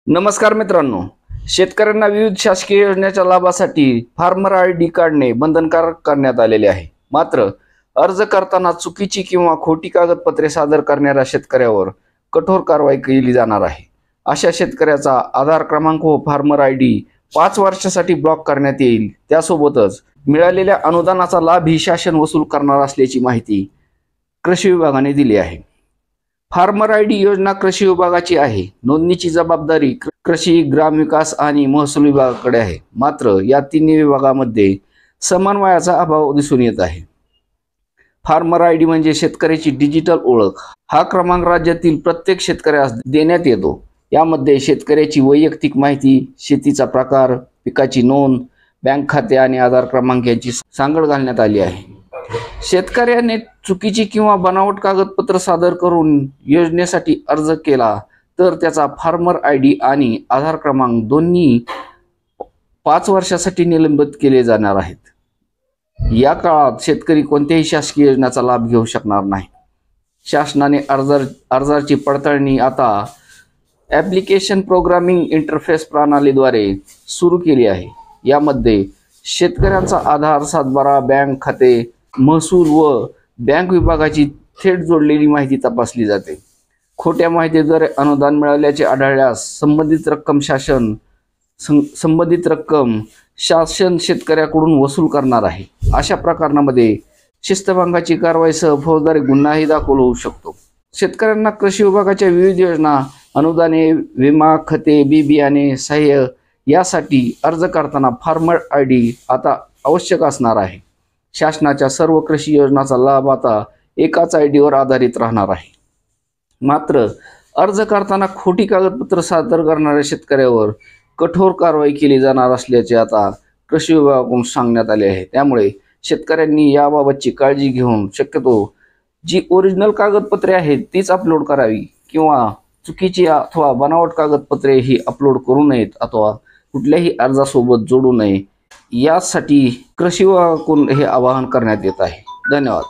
नमस्कार मित्रांनो, शेतकऱ्यांना विविध शासकीय योजनेच्या लाभासाठी फार्मर आयडी काढणे बंधनकारक करण्यात आलेले आहे। मात्र अर्ज करताना चुकीची किंवा खोटी कागदपत्रे सादर करणाऱ्या शेतकऱ्यावर कठोर कारवाई केली जाणार आहे। अशा शेतकऱ्याचा आधार क्रमांक व फार्मर आयडी 5 वर्षासाठी ब्लॉक करण्यात येईल। त्यासोबतच मिळालेल्या अनुदानाचा लाभ ही शासन वसूल करणार असल्याची माहिती कृषी विभागाने दिली आहे। फार्मर आयडी योजना कृषी विभागाची आहे। नोंदणीची जबाबदारी कृषी, ग्रामविकास आणि महसूल विभागाकडे आहे। मात्र या तिन्ही विभागामध्ये समन्वयाचा अभाव दिसून येत आहे। फार्मर आयडी म्हणजे शेतकऱ्याची डिजिटल ओळख। हा क्रमांक राज्यातील प्रत्येक शेतकऱ्यास देण्यात येतो। यामध्ये शेतकऱ्याची वैयक्तिक माहिती, शेतीचा प्रकार, पिकाची नोंद, बँक खाते आणि आधार क्रमांक यांची सांगड घालण्यात आली आहे। शेतकऱ्याने चुकीची किंवा बनावट कागदपत्र सादर करून योजनेसाठी अर्ज केला तर त्याचा फार्मर आयडी आणि आधार क्रमांक दोन्ही 5 वर्षासाठी निलंबित केले जाणार आहेत। या काळात शेतकरी कोणत्याही शासकीय योजनेचा लाभ घेऊ शकणार नाही। शासनाने अर्जाची पडताळणी आता ॲप्लिकेशन प्रोग्रामिंग इंटरफेस प्रणालीद्वारे सुरू केली आहे। यामध्ये शेतकऱ्यांचा आधार, सातबारा, बँक खाते, महसूल व बँक विभागाची थेट जोडलेली माहिती तपासली जाते। खोट्या माहितीद्वारे अनुदान मिळाल्याचे आढळल्यास संबंधित रक्कम शासन शेतकऱ्याकडून वसूल करणार आहे। अशा प्रकरणामध्ये शिस्तभंगाची कारवाईसह फौजदारी गुन्हाही दाखल होऊ शकतो। शेतकऱ्यांना कृषी विभागाच्या विविध योजना, अनुदाने, विमा, खते, बी बियाणे, सहाय्य यासाठी अर्ज करताना फार्मर आयडी आता आवश्यक असणार आहे। शासनाच्या सर्व कृषी योजनांचा लाभ आता एकाच आयडीवर आधारित राहणार आहे। मात्र अर्ज करताना खोटी कागदपत्र सादर करणाऱ्या शेतकऱ्यावर कठोर कारवाई केली जाणार असल्याचे आता कृषी विभागाकडून सांगण्यात आले आहे। त्यामुळे शेतकऱ्यांनी याबाबतची काळजी घेऊन शक्यतो जी ओरिजिनल कागदपत्रे आहेत तीच अपलोड करावी किंवा चुकीची अथवा बनावट कागदपत्रे ही अपलोड करू नयेत अथवा कुठल्याही अर्जासोबत जोडू नये। यासाठी कृषी विभागाकडून हे आवाहन करण्यात येत आहे। धन्यवाद।